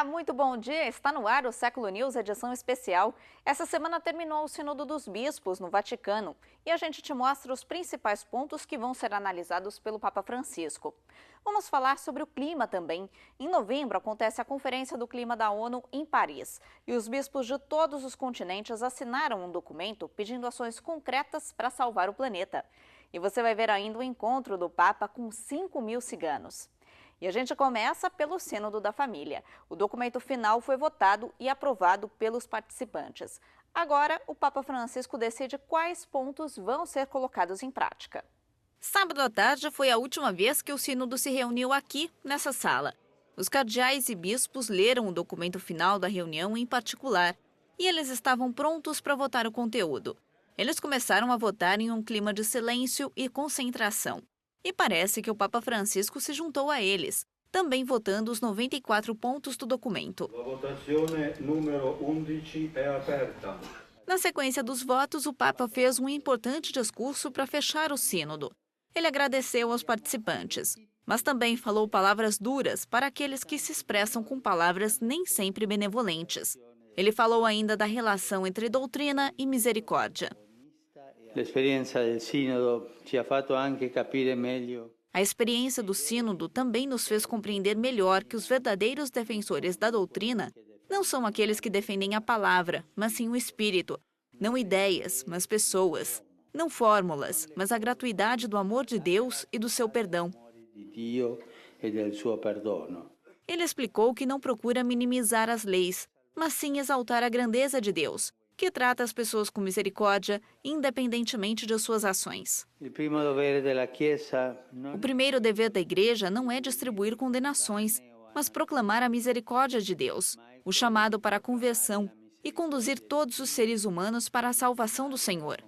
Olá, muito bom dia. Está no ar o Século News, edição especial. Essa semana terminou o Sínodo dos Bispos no Vaticano e a gente te mostra os principais pontos que vão ser analisados pelo Papa Francisco. Vamos falar sobre o clima também. Em novembro acontece a Conferência do Clima da ONU em Paris e os bispos de todos os continentes assinaram um documento pedindo ações concretas para salvar o planeta. E você vai ver ainda o encontro do Papa com 5.000 ciganos. E a gente começa pelo Sínodo da Família. O documento final foi votado e aprovado pelos participantes. Agora, o Papa Francisco decide quais pontos vão ser colocados em prática. Sábado à tarde foi a última vez que o Sínodo se reuniu aqui, nessa sala. Os cardeais e bispos leram o documento final da reunião em particular e eles estavam prontos para votar o conteúdo. Eles começaram a votar em um clima de silêncio e concentração. E parece que o Papa Francisco se juntou a eles, também votando os 94 pontos do documento. A votazione número 11 é aperta. Na sequência dos votos, o Papa fez um importante discurso para fechar o sínodo. Ele agradeceu aos participantes, mas também falou palavras duras para aqueles que se expressam com palavras nem sempre benevolentes. Ele falou ainda da relação entre doutrina e misericórdia. A experiência do sínodo também nos fez compreender melhor que os verdadeiros defensores da doutrina não são aqueles que defendem a palavra, mas sim o espírito. Não ideias, mas pessoas. Não fórmulas, mas a gratuidade do amor de Deus e do seu perdão. Ele explicou que não procura minimizar as leis, mas sim exaltar a grandeza de Deus, que trata as pessoas com misericórdia, independentemente de suas ações. O primeiro dever da Igreja não é distribuir condenações, mas proclamar a misericórdia de Deus, o chamado para a conversão e conduzir todos os seres humanos para a salvação do Senhor.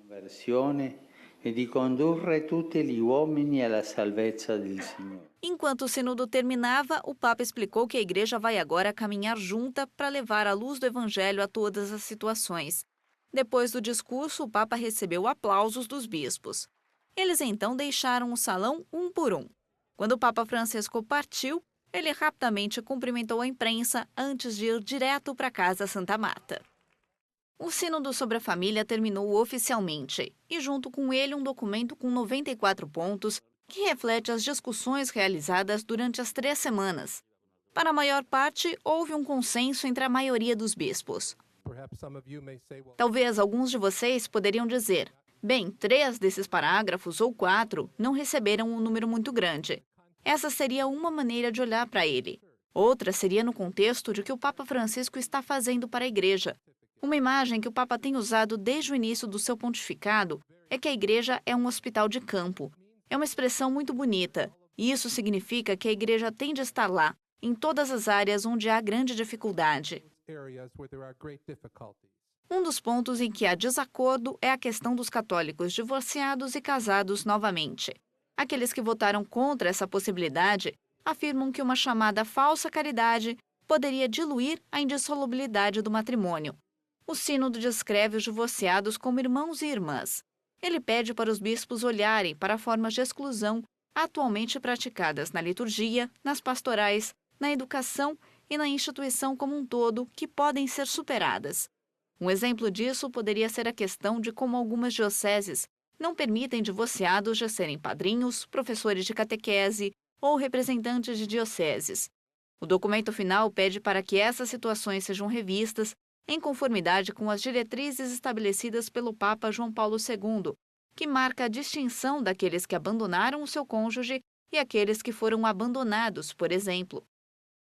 Enquanto o sínodo terminava, o Papa explicou que a Igreja vai agora caminhar junta para levar a luz do Evangelho a todas as situações. Depois do discurso, o Papa recebeu aplausos dos bispos. Eles então deixaram o salão um por um. Quando o Papa Francisco partiu, ele rapidamente cumprimentou a imprensa antes de ir direto para a Casa Santa Marta. O Sínodo sobre a Família terminou oficialmente e, junto com ele, um documento com 94 pontos que reflete as discussões realizadas durante as 3 semanas. Para a maior parte, houve um consenso entre a maioria dos bispos. Talvez alguns de vocês poderiam dizer, bem, 3 desses parágrafos ou 4 não receberam um número muito grande. Essa seria uma maneira de olhar para ele. Outra seria no contexto de que o Papa Francisco está fazendo para a Igreja. Uma imagem que o Papa tem usado desde o início do seu pontificado é que a Igreja é um hospital de campo. É uma expressão muito bonita, e isso significa que a Igreja tem de estar lá, em todas as áreas onde há grande dificuldade. Um dos pontos em que há desacordo é a questão dos católicos divorciados e casados novamente. Aqueles que votaram contra essa possibilidade afirmam que uma chamada falsa caridade poderia diluir a indissolubilidade do matrimônio. O sínodo descreve os divorciados como irmãos e irmãs. Ele pede para os bispos olharem para formas de exclusão atualmente praticadas na liturgia, nas pastorais, na educação e na instituição como um todo, que podem ser superadas. Um exemplo disso poderia ser a questão de como algumas dioceses não permitem divorciados de serem padrinhos, professores de catequese ou representantes de dioceses. O documento final pede para que essas situações sejam revistas em conformidade com as diretrizes estabelecidas pelo Papa João Paulo II, que marca a distinção daqueles que abandonaram o seu cônjuge e aqueles que foram abandonados, por exemplo.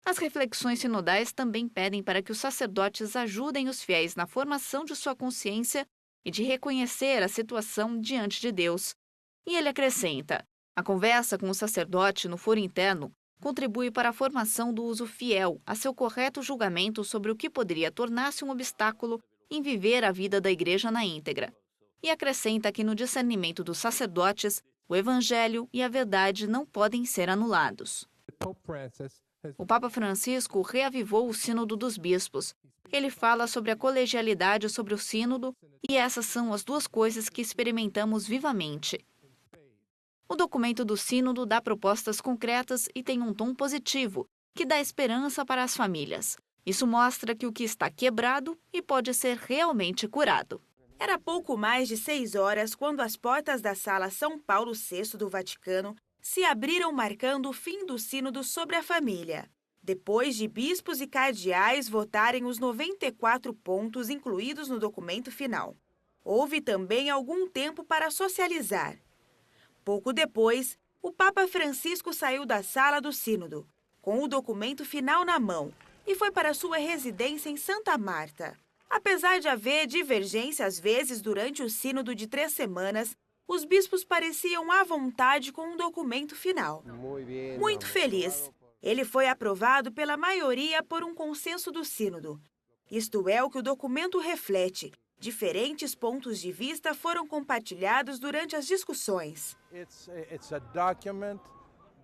As reflexões sinodais também pedem para que os sacerdotes ajudem os fiéis na formação de sua consciência e de reconhecer a situação diante de Deus. E ele acrescenta, a conversa com o sacerdote no foro interno contribui para a formação do uso fiel a seu correto julgamento sobre o que poderia tornar-se um obstáculo em viver a vida da Igreja na íntegra. E acrescenta que no discernimento dos sacerdotes, o Evangelho e a verdade não podem ser anulados. O Papa Francisco reavivou o Sínodo dos Bispos. Ele fala sobre a colegialidade sobre o Sínodo e essas são as 2 coisas que experimentamos vivamente. O documento do Sínodo dá propostas concretas e tem um tom positivo, que dá esperança para as famílias. Isso mostra que o que está quebrado e pode ser realmente curado. Era pouco mais de 6 horas quando as portas da Sala São Paulo VI do Vaticano se abriram marcando o fim do sínodo sobre a família. Depois de bispos e cardeais votarem os 94 pontos incluídos no documento final. Houve também algum tempo para socializar. Pouco depois, o Papa Francisco saiu da sala do sínodo, com o documento final na mão, e foi para sua residência em Santa Marta. Apesar de haver divergência às vezes durante o sínodo de 3 semanas, os bispos pareciam à vontade com o documento final. Muito feliz. Ele foi aprovado pela maioria por um consenso do sínodo. Isto é o que o documento reflete. Diferentes pontos de vista foram compartilhados durante as discussões.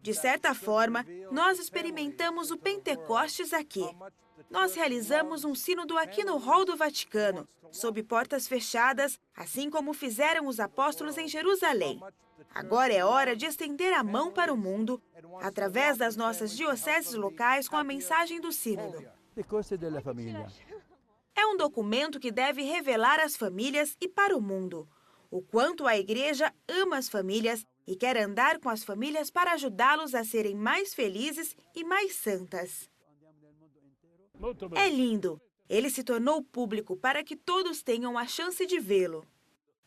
De certa forma, nós experimentamos o Pentecostes aqui. Nós realizamos um sínodo aqui no Hall do Vaticano, sob portas fechadas, assim como fizeram os apóstolos em Jerusalém. Agora é hora de estender a mão para o mundo, através das nossas dioceses locais, com a mensagem do sínodo. É um documento que deve revelar às famílias e para o mundo o quanto a Igreja ama as famílias e quer andar com as famílias para ajudá-los a serem mais felizes e mais santas. É lindo. Ele se tornou público para que todos tenham a chance de vê-lo.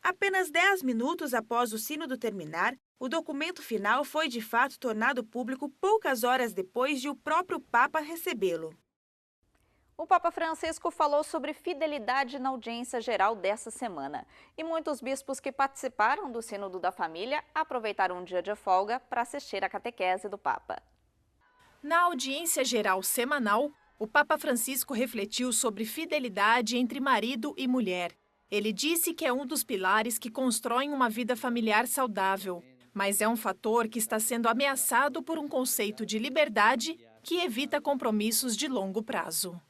Apenas 10 minutos após o sínodo terminar, o documento final foi de fato tornado público poucas horas depois de o próprio Papa recebê-lo. O Papa Francisco falou sobre fidelidade na audiência geral dessa semana. E muitos bispos que participaram do Sínodo da Família aproveitaram um dia de folga para assistir à catequese do Papa. Na audiência geral semanal, o Papa Francisco refletiu sobre fidelidade entre marido e mulher. Ele disse que é um dos pilares que constroem uma vida familiar saudável, mas é um fator que está sendo ameaçado por um conceito de liberdade que evita compromissos de longo prazo.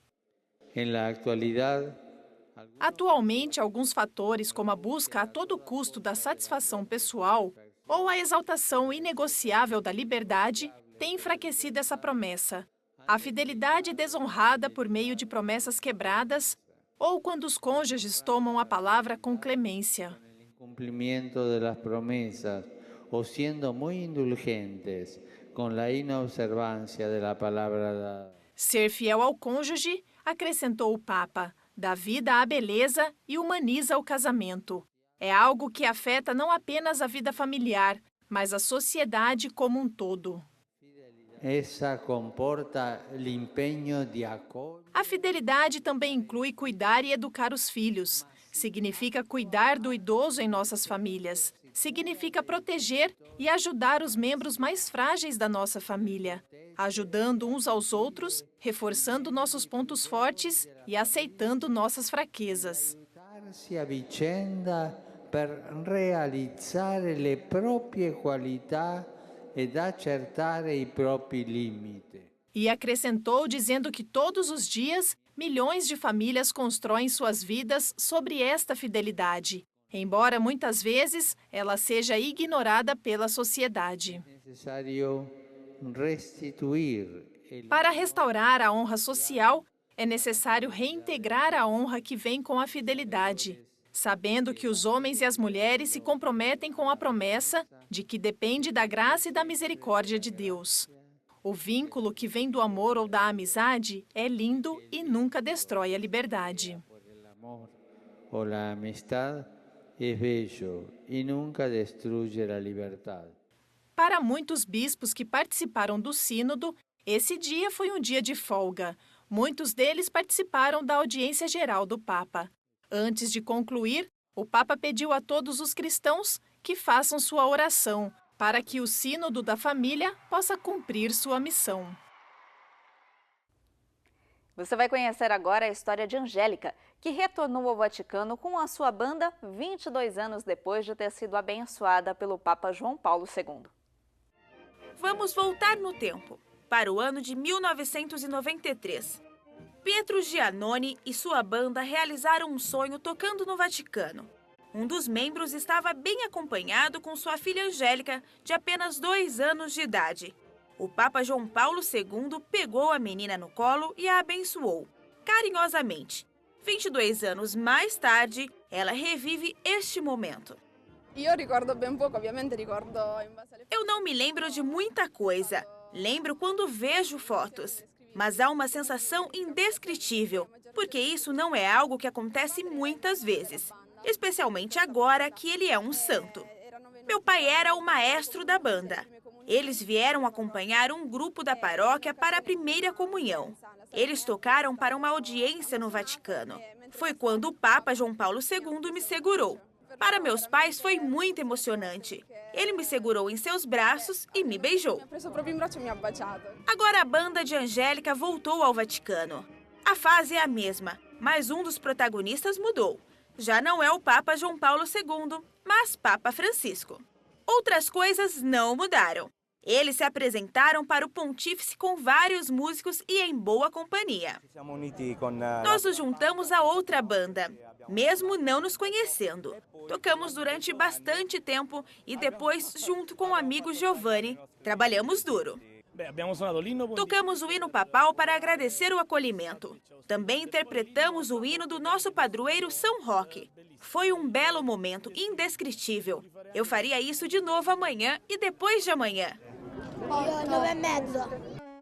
Atualmente, alguns fatores, como a busca a todo custo da satisfação pessoal ou a exaltação inegociável da liberdade, têm enfraquecido essa promessa. A fidelidade desonrada por meio de promessas quebradas ou quando os cônjuges tomam a palavra com clemência. Cumprimento das promessas ou sendo muito indulgentes com a inobservância da palavra dada. Ser fiel ao cônjuge, acrescentou o Papa, dá vida à beleza e humaniza o casamento. É algo que afeta não apenas a vida familiar, mas a sociedade como um todo. Essa comporta l'impenno di acolhere. A fidelidade também inclui cuidar e educar os filhos. Significa cuidar do idoso em nossas famílias. Significa proteger e ajudar os membros mais frágeis da nossa família, ajudando uns aos outros, reforçando nossos pontos fortes e aceitando nossas fraquezas. Aiutarsi a vicenda per realizzare le proprie qualità ed accertare i propri limiti. E acrescentou dizendo que todos os dias, milhões de famílias constroem suas vidas sobre esta fidelidade, embora muitas vezes ela seja ignorada pela sociedade. É necessário restituir. Para restaurar a honra social, é necessário reintegrar a honra que vem com a fidelidade, sabendo que os homens e as mulheres se comprometem com a promessa de que depende da graça e da misericórdia de Deus. O vínculo que vem do amor ou da amizade é lindo e nunca destrói a liberdade. O a amistad é bello e nunca destrui a liberdade. Para muitos bispos que participaram do sínodo, esse dia foi um dia de folga. Muitos deles participaram da audiência geral do Papa. Antes de concluir, o Papa pediu a todos os cristãos que façam sua oração para que o Sínodo da Família possa cumprir sua missão. Você vai conhecer agora a história de Angélica, que retornou ao Vaticano com a sua banda 22 anos depois de ter sido abençoada pelo Papa João Paulo II. Vamos voltar no tempo, para o ano de 1993. Pietro Giannone e sua banda realizaram um sonho tocando no Vaticano. Um dos membros estava bem acompanhado com sua filha Angélica, de apenas 2 anos de idade. O Papa João Paulo II pegou a menina no colo e a abençoou. carinhosamente. 22 anos mais tarde, ela revive este momento. Eu não me lembro de muita coisa. Lembro quando vejo fotos. Mas há uma sensação indescritível, porque isso não é algo que acontece muitas vezes. Especialmente agora que ele é um santo. Meu pai era o maestro da banda. Eles vieram acompanhar um grupo da paróquia para a primeira comunhão. Eles tocaram para uma audiência no Vaticano. Foi quando o Papa João Paulo II me segurou. Para meus pais foi muito emocionante. Ele me segurou em seus braços e me beijou. Agora a banda de Angélica voltou ao Vaticano. A fase é a mesma, mas um dos protagonistas mudou. Já não é o Papa João Paulo II, mas Papa Francisco. Outras coisas não mudaram. Eles se apresentaram para o pontífice com vários músicos e em boa companhia. Nós nos juntamos a outra banda, mesmo não nos conhecendo. Tocamos durante bastante tempo e depois, junto com o amigo Giovanni, trabalhamos duro. Tocamos o hino papal para agradecer o acolhimento. Também interpretamos o hino do nosso padroeiro São Roque. Foi um belo momento, indescritível. Eu faria isso de novo amanhã e depois de amanhã.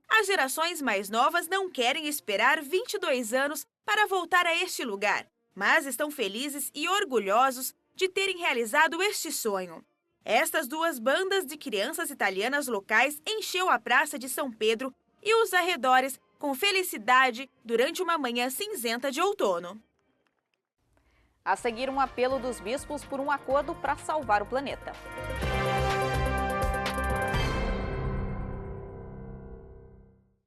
As gerações mais novas não querem esperar 22 anos para voltar a este lugar, mas estão felizes e orgulhosos de terem realizado este sonho. Estas duas bandas de crianças italianas locais encheu a Praça de São Pedro e os arredores com felicidade durante uma manhã cinzenta de outono. A seguir, um apelo dos bispos por um acordo para salvar o planeta.